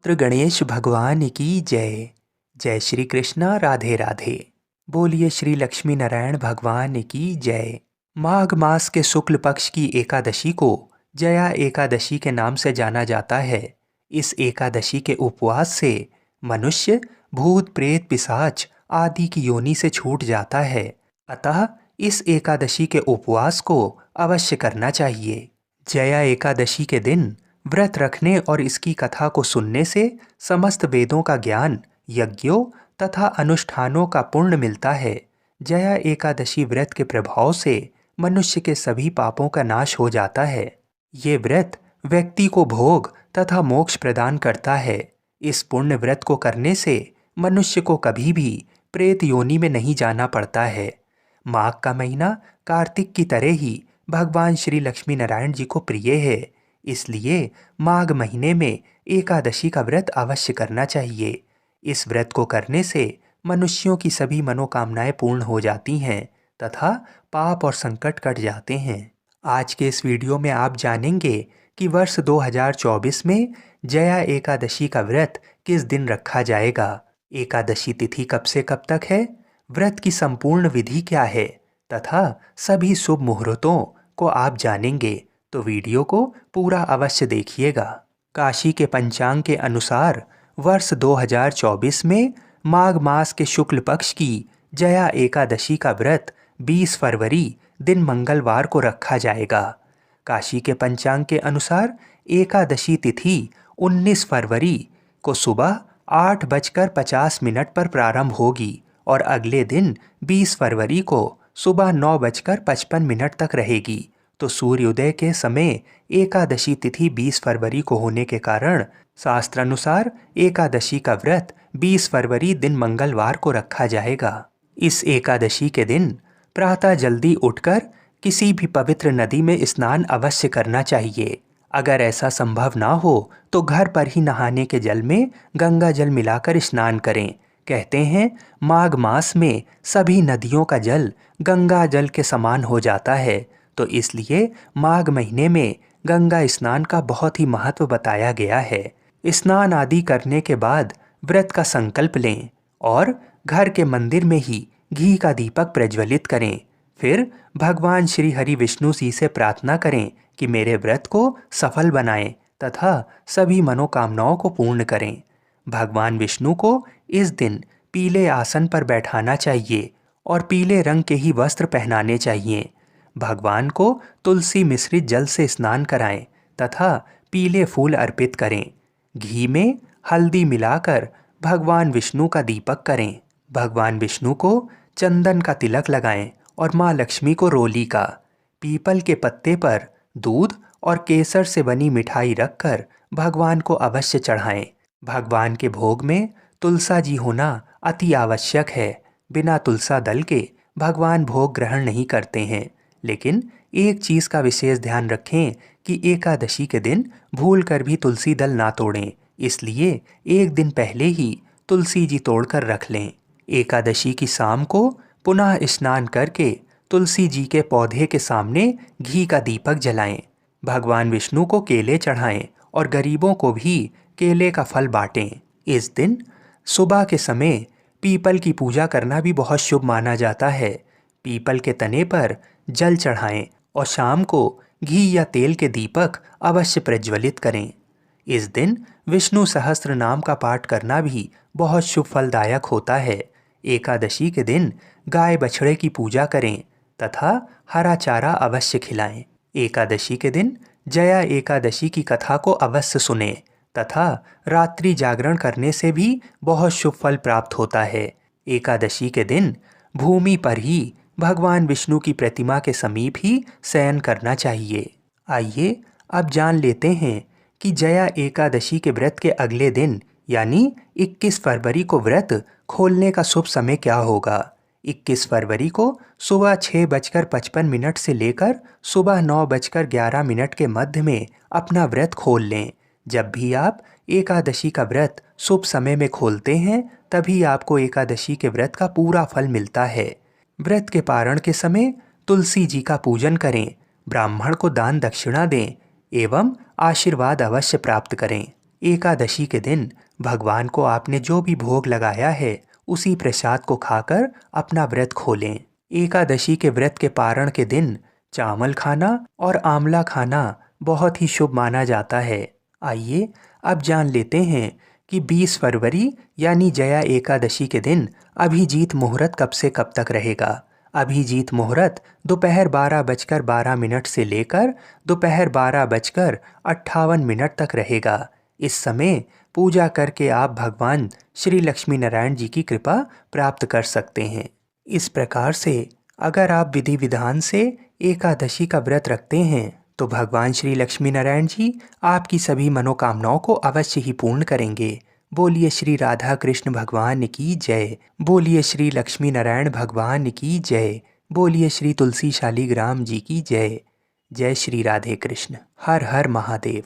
श्री गणेश भगवान की जय। जय श्री कृष्णा, राधे राधे। बोलिए श्री लक्ष्मी नारायण भगवान की जय। माघ मास के शुक्ल पक्ष की एकादशी को जया एकादशी के नाम से जाना जाता है। इस एकादशी के उपवास से मनुष्य भूत प्रेत पिशाच आदि की योनि से छूट जाता है। अतः इस एकादशी के उपवास को अवश्य करना चाहिए। जया एकादशी के दिन व्रत रखने और इसकी कथा को सुनने से समस्त वेदों का ज्ञान, यज्ञों तथा अनुष्ठानों का पुण्य मिलता है। जया एकादशी व्रत के प्रभाव से मनुष्य के सभी पापों का नाश हो जाता है। ये व्रत व्यक्ति को भोग तथा मोक्ष प्रदान करता है। इस पुण्य व्रत को करने से मनुष्य को कभी भी प्रेत योनि में नहीं जाना पड़ता है। माघ का महीना कार्तिक की तरह ही भगवान श्री लक्ष्मी नारायण जी को प्रिय है। इसलिए माघ महीने में एकादशी का व्रत अवश्य करना चाहिए। इस व्रत को करने से मनुष्यों की सभी मनोकामनाएं पूर्ण हो जाती हैं तथा पाप और संकट कट जाते हैं। आज के इस वीडियो में आप जानेंगे कि वर्ष 2024 में जया एकादशी का व्रत किस दिन रखा जाएगा, एकादशी तिथि कब से कब तक है, व्रत की संपूर्ण विधि क्या है तथा सभी शुभ मुहूर्तों को आप जानेंगे। तो वीडियो को पूरा अवश्य देखिएगा। काशी के पंचांग के अनुसार वर्ष 2024 में माघ मास के शुक्ल पक्ष की जया एकादशी का व्रत 20 फरवरी दिन मंगलवार को रखा जाएगा। काशी के पंचांग के अनुसार एकादशी तिथि 19 फरवरी को सुबह 8:50 पर प्रारंभ होगी और अगले दिन 20 फरवरी को सुबह 9:55 तक रहेगी। तो सूर्योदय के समय एकादशी तिथि 20 फरवरी को होने के कारण शास्त्रानुसार एकादशी का व्रत 20 फरवरी दिन मंगलवार को रखा जाएगा। इस एकादशी के दिन प्रातः जल्दी उठकर किसी भी पवित्र नदी में स्नान अवश्य करना चाहिए। अगर ऐसा संभव ना हो तो घर पर ही नहाने के जल में गंगा जल मिलाकर स्नान करें। कहते हैं माघ मास में सभी नदियों का जल गंगा जल के समान हो जाता है। तो इसलिए माघ महीने में गंगा स्नान का बहुत ही महत्व बताया गया है। स्नान आदि करने के बाद व्रत का संकल्प लें और घर के मंदिर में ही घी का दीपक प्रज्वलित करें। फिर भगवान श्री हरि विष्णु जी से प्रार्थना करें कि मेरे व्रत को सफल बनाएं तथा सभी मनोकामनाओं को पूर्ण करें। भगवान विष्णु को इस दिन पीले आसन पर बैठाना चाहिए और पीले रंग के ही वस्त्र पहनाने चाहिए। भगवान को तुलसी मिश्रित जल से स्नान कराएं तथा पीले फूल अर्पित करें। घी में हल्दी मिलाकर भगवान विष्णु का दीपक करें। भगवान विष्णु को चंदन का तिलक लगाएं और माँ लक्ष्मी को रोली का, पीपल के पत्ते पर दूध और केसर से बनी मिठाई रखकर भगवान को अवश्य चढ़ाएं। भगवान के भोग में तुलसा जी होना अति आवश्यक है। बिना तुलसा दल के भगवान भोग ग्रहण नहीं करते हैं। लेकिन एक चीज़ का विशेष ध्यान रखें कि एकादशी के दिन भूल कर भी तुलसी दल ना तोड़ें। इसलिए एक दिन पहले ही तुलसी जी तोड़कर रख लें। एकादशी की शाम को पुनः स्नान करके तुलसी जी के पौधे के सामने घी का दीपक जलाएं। भगवान विष्णु को केले चढ़ाएं और गरीबों को भी केले का फल बांटें। इस दिन सुबह के समय पीपल की पूजा करना भी बहुत शुभ माना जाता है। पीपल के तने पर जल चढ़ाएं और शाम को घी या तेल के दीपक अवश्य प्रज्वलित करें। इस दिन विष्णु सहस्त्र नाम का पाठ करना भी बहुत शुभ फलदायक होता है। एकादशी के दिन गाय बछड़े की पूजा करें तथा हरा चारा अवश्य खिलाएं। एकादशी के दिन जया एकादशी की कथा को अवश्य सुनें तथा रात्रि जागरण करने से भी बहुत शुभ फल प्राप्त होता है। एकादशी के दिन भूमि पर ही भगवान विष्णु की प्रतिमा के समीप ही शयन करना चाहिए। आइए अब जान लेते हैं कि जया एकादशी के व्रत के अगले दिन यानी 21 फरवरी को व्रत खोलने का शुभ समय क्या होगा। 21 फरवरी को सुबह 6:55 से लेकर सुबह 9:11 के मध्य में अपना व्रत खोल लें। जब भी आप एकादशी का व्रत शुभ समय में खोलते हैं तभी आपको एकादशी के व्रत का पूरा फल मिलता है। व्रत के पारण के समय तुलसी जी का पूजन करें, ब्राह्मण को दान दक्षिणा दें एवं आशीर्वाद अवश्य प्राप्त करें। एकादशी के दिन भगवान को आपने जो भी भोग लगाया है उसी प्रसाद को खाकर अपना व्रत खोलें। एकादशी के व्रत के पारण के दिन चावल खाना और आंवला खाना बहुत ही शुभ माना जाता है। आइए अब जान लेते हैं कि 20 फरवरी यानी जया एकादशी के दिन अभिजीत मुहूर्त कब से कब तक रहेगा। अभिजीत मुहूर्त दोपहर 12:12 से लेकर दोपहर 12:58 तक रहेगा। इस समय पूजा करके आप भगवान श्री लक्ष्मी नारायण जी की कृपा प्राप्त कर सकते हैं। इस प्रकार से अगर आप विधि विधान से एकादशी का व्रत रखते हैं तो भगवान श्री लक्ष्मी नारायण जी आपकी सभी मनोकामनाओं को अवश्य ही पूर्ण करेंगे। बोलिए श्री राधा कृष्ण भगवान की जय। बोलिए श्री लक्ष्मी नारायण भगवान की जय। बोलिए श्री तुलसी शालिग्राम जी की जय। जय श्री राधे कृष्ण। हर हर महादेव।